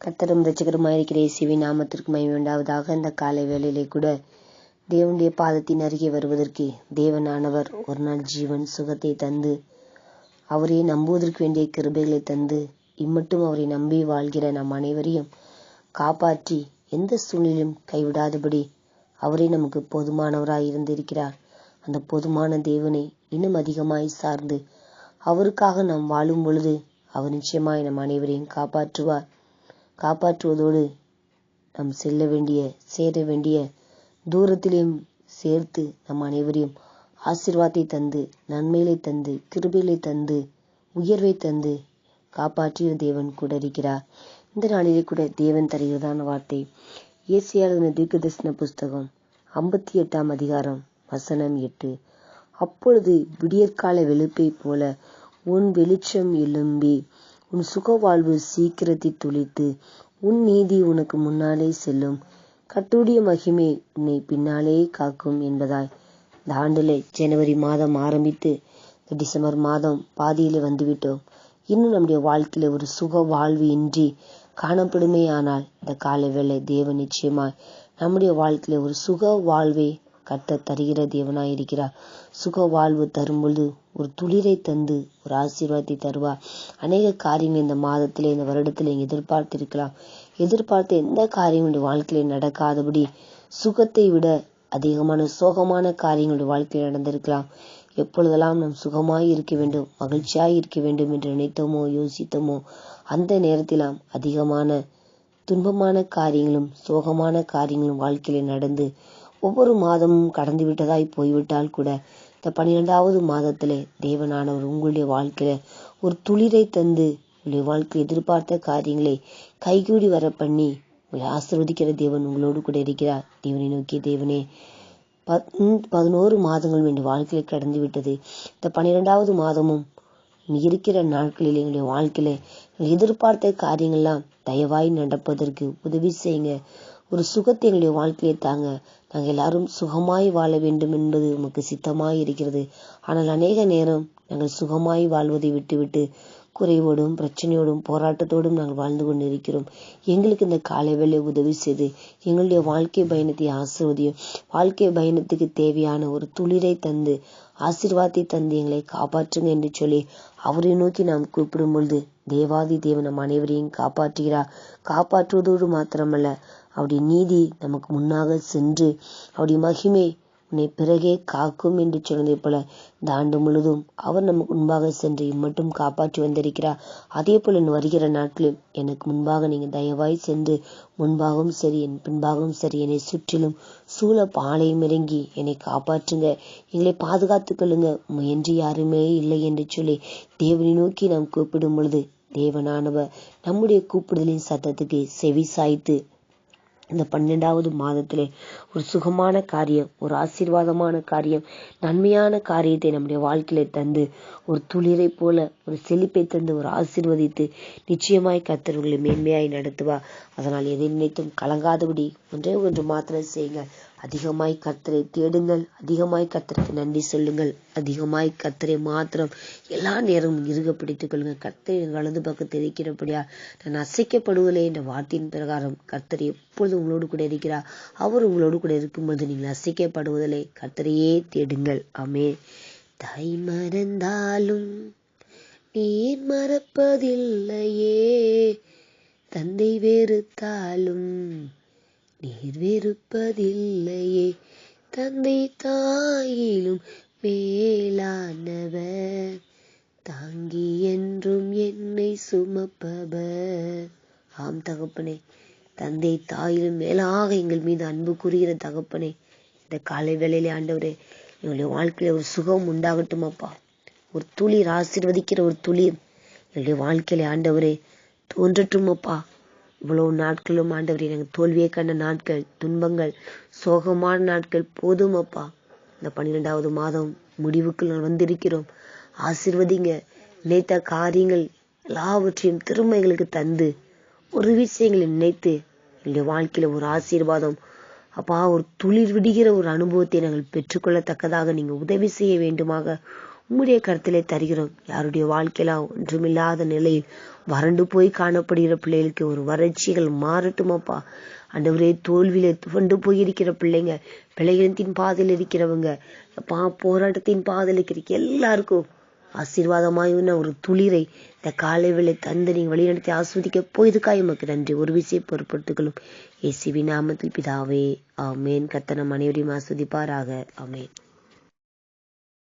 கர்த்தரும் இரட்சகருமாயிருக்கிற இயேசுவின் நாமத்திற்கு மகிமை உண்டாவதாக. இந்த காலை வேளையிலே கூட தேவனுடைய பாதத்தின் அருகே வருவதற்கு தேவனானவர் ஒரு நாள் ஜீவன் சுகத்தை தந்து, அவரை நம்புவதற்கு வேண்டிய கிருபைகளை தந்து, இம்மட்டும் அவரை நம்பி வாழ்கிற நம் அனைவரையும் காப்பாற்றி எந்த சூழ்நிலையும் கைவிடாதபடி அவரே நமக்கு போதுமானவராய் இருந்திருக்கிறார். அந்த போதுமான தேவனை இன்னும் அதிகமாய் சார்ந்து அவருக்காக நாம் வாழும் பொழுது அவர் நிச்சயமாய் நம் அனைவரையும் காப்பாற்றுவதோடு நாம் சேர வேண்டிய தூரத்திலையும் சேர்த்து நம் அனைவரையும் ஆசீர்வாதத்தை தந்து, நன்மைகளை தந்து, கிருபைகளை தந்து, உயர்வை தந்து காப்பாற்றிய தேவன் கூட இருக்கிறார். இந்த நாளிலே கூட தேவன் தருகிறதான வார்த்தை ஏசாயா தீர்க்கதரிசன புஸ்தகம் 58 அதிகாரம் வசனம் 8. அப்பொழுது விடியற்கால வெளுப்பை போல உன் வெளிச்சம் எழும்பி உன் சுகவாழ்வு சீக்கிரத்தில் துளித்து உன் நீதி உனக்கு முன்னாலே செல்லும், கர்த்தருடைய மகிமை உன்னை பின்னாலே காக்கும் என்பதாய். இந்த ஆண்டுல ஜனவரி மாதம் ஆரம்பித்து டிசம்பர் மாதம் பாதியிலே வந்துவிட்டோம். இன்னும் நம்முடைய வாழ்க்கையில ஒரு சுக வாழ்வு இன்றி காணப்படுமே. ஆனால் இந்த காலை வேளை தேவன் நிச்சயமாய் நம்முடைய வாழ்க்கையில ஒரு சுக வாழ்வை கட்ட தருகிற தேவனாய் இருக்கிறார். சுக வாழ்வு தரும்பொழுது ஒரு துளிரை தந்து ஒரு ஆசீர்வாதத்தை தருவார். அநேக காரியங்கள் இந்த மாதத்திலே இந்த வருடத்திலே எதிர்பார்த்திருக்கலாம். எதிர்பார்த்த எந்த காரியங்களுடைய வாழ்க்கையில நடக்காதபடி சுகத்தை விட அதிகமான சோகமான காரியங்களுடைய வாழ்க்கையில் நடந்திருக்கலாம். எப்பொழுதெல்லாம் நாம் சுகமாய் இருக்க வேண்டும், மகிழ்ச்சியாய் இருக்க வேண்டும் என்று நினைத்தோமோ யோசித்தோமோ அந்த நேரத்திலாம் அதிகமான துன்பமான காரியங்களும் சோகமான காரியங்களும் வாழ்க்கையில நடந்து ஒவ்வொரு மாதமும் கடந்து விட்டதாய் போய்விட்டால் கூட இந்த 12வது மாதத்திலே தேவனானவர் உங்களுடைய வாழ்க்கையில ஒரு துளிரை தந்து உங்களுடைய வாழ்க்கை எதிர்பார்த்த காரியங்களை கைகூடி வர பண்ணி உங்களை ஆசீர்வதிக்கிற தேவன் உங்களோடு கூட இருக்கிறார். தேவனை நோக்கி, தேவனே 11 மாதங்கள் என் வாழ்க்கையில கடந்து விட்டது. இந்த 12வது மாதமும் இருக்கிற நாட்களில் எங்களுடைய வாழ்க்கையில எதிர்பார்த்த காரியங்கள்லாம் தயவாய் நடப்பதற்கு உதவி செய்யுங்க. ஒரு சுகத்தை எங்களுடைய வாழ்க்கையை தாங்க. நாங்கள் எல்லாரும் சுகமாய் வாழ வேண்டும் என்பது உமக்கு சித்தமாய் இருக்கிறது. ஆனால் அநேக நேரம் நாங்கள் சுகமாய் வாழ்வதை விட்டுவிட்டு குறைவோடும் பிரச்சனையோடும் போராட்டத்தோடும் நாங்கள் வாழ்ந்து கொண்டு இருக்கிறோம். எங்களுக்கு இந்த காலை வேளை உதவி செய்து எங்களுடைய வாழ்க்கை பயணத்தை ஆசீர்வதியும். வாழ்க்கை பயணத்துக்கு தேவையான ஒரு துளிரை தந்து ஆசீர்வாதத்தை தந்து எங்களை காப்பாற்றுங்க என்று சொல்லி அவரை நோக்கி நாம் கூப்பிடும் பொழுது தேவாதி தேவன் நம் அனைவரையும் காப்பாற்றுகிறார். காப்பாற்றுவதோடு மாத்திரமல்ல, அவருடைய நீதி நமக்கு முன்னாக சென்று அவருடைய மகிமை உன்னை பிறகே காக்கும் என்று சொன்னதை போல இந்த ஆண்டு முழுதும் அவர் நமக்கு முன்பாக சென்று இம்மட்டும் காப்பாற்றி வந்திருக்கிறார். அதே போல வருகிற நாட்களில் எனக்கு முன்பாக நீங்க தயவாய் சென்று முன்பாகவும் சரி என் பின்பாகவும் சரி என்னை சுற்றிலும் சூழ பாளையம் இறங்கி என்னை காப்பாற்றுங்க, எங்களை பாதுகாத்துக் கொள்ளுங்க, முயன்று யாருமே இல்லை என்று சொல்லி தேவனை நோக்கி நாம் கூப்பிடும் பொழுது தேவனானவர் நம்முடைய கூப்பிடுதலின் சத்தத்துக்கு செவி சாய்த்து இந்த 12வது மாதத்திலே ஒரு சுகமான காரியம், ஒரு ஆசீர்வாதமான காரியம், நன்மையான காரியத்தை நம்முடைய வாழ்க்கையில தந்து ஒரு துளிரை போல ஒரு செழிப்பை தந்து ஒரு ஆசீர்வதித்து நிச்சயமாய் கர்த்தர்களை மேன்மையாய் நடத்துவா. அதனால் எதை நினைத்தும் கலங்காதபடி ஒன்று மாத்திரம் செய்யுங்க. அதிகமாய் கர்த்தரை தேடுங்கள், அதிகமாய் கர்த்தருக்கு நன்றி சொல்லுங்கள், அதிகமாய் கர்த்தரை மாத்திரம் எல்லா நேரமும் இறுக பிடித்துக் கொள்ளுங்கள். கர்த்தரை வலது பக்கத்தில் இருக்கிறபடியா நான் அசைக்கப்படுவதில்லை என்ற வார்த்தையின் பிரகாரம் கர்த்தர் எப்பொழுது உங்களோடு கூட இருக்கிறார். அவர் உங்களோடு கூட இருக்கும்போது நீங்கள் அசைக்கப்படுவதில்லை. கர்த்தரையே தேடுங்கள். ஆமே. தாய் மறந்தாலும் நீர் மறப்பதில்லையே, தந்தை வெறுத்தாலும் நீர் வெறுப்பதில்லையே, தந்தை தாயிலும் மேலானவர், தாங்கி என்றும் என்னை சுமப்பவர். ஆம் தகப்பனே, தந்தை தாயிலும் மேலாக எங்கள் மீது அன்பு கூறுகிற தகப்பனே, இந்த காலை வேளையிலே ஆண்டவரே எங்களுடைய வாழ்க்கையில ஒரு சுகம் உண்டாகட்டும் அப்பா. ஒரு துளிர் ஆசீர்வதிக்கிற ஒரு துளிர் எங்களுடைய வாழ்க்கையில ஆண்டவரே தோன்றட்டும் அப்பா. இவ்வளவு நாட்களும் ஆண்டவரே நாங்கள் தோல்வியை கண்ட நாட்கள், துன்பங்கள், சோகமான நாட்கள் போதும் அப்பா. இந்த 12வது மாதம் முடிவுக்கு நான் வந்திருக்கிறோம். ஆசீர்வதிங்க. நினைத்த காரியங்கள் எல்லாவற்றையும் திருமைகளுக்கு தந்து ஒரு விஷயங்களை நினைத்து என்னுடைய வாழ்க்கையில ஒரு ஆசீர்வாதம் அப்பா, ஒரு துளிர் விடுகிற ஒரு அனுபவத்தை நாங்கள் பெற்றுக்கொள்ளத்தக்கதாக நீங்க உதவி செய்ய வேண்டுமாக உம்முடைய கருத்திலே தருகிறோம். யாருடைய வாழ்க்கையில ஒன்றுமில்லாத நிலையில் வறண்டு போய் காணப்படுகிற பிள்ளைகளுக்கு ஒரு வறட்சிகள் மாறட்டுமாப்பா. ஆண்டவரே, தோல்வியில துவண்டு போயிருக்கிற பிள்ளைகளின் பாதையில் இருக்கிறவங்க, போராட்டத்தின் பாதையில் இருக்கிற எல்லாருக்கும் ஆசீர்வாதமாயுன ஒரு துளிரை இந்த காலை வேளை தந்து நீங்க வழிநடத்தி ஆஸ்வதிக்க போயதுக்காக எமக்கு நன்றி. ஒரு விஷயம் பொறுப்படுத்துகளும் இயேசுவின் நாமத்தில் பிதாவே, ஆமேன். கர்த்தர் நம் அனைவரையும் ஆஸ்வதிப்பாராக. ஆமேன்.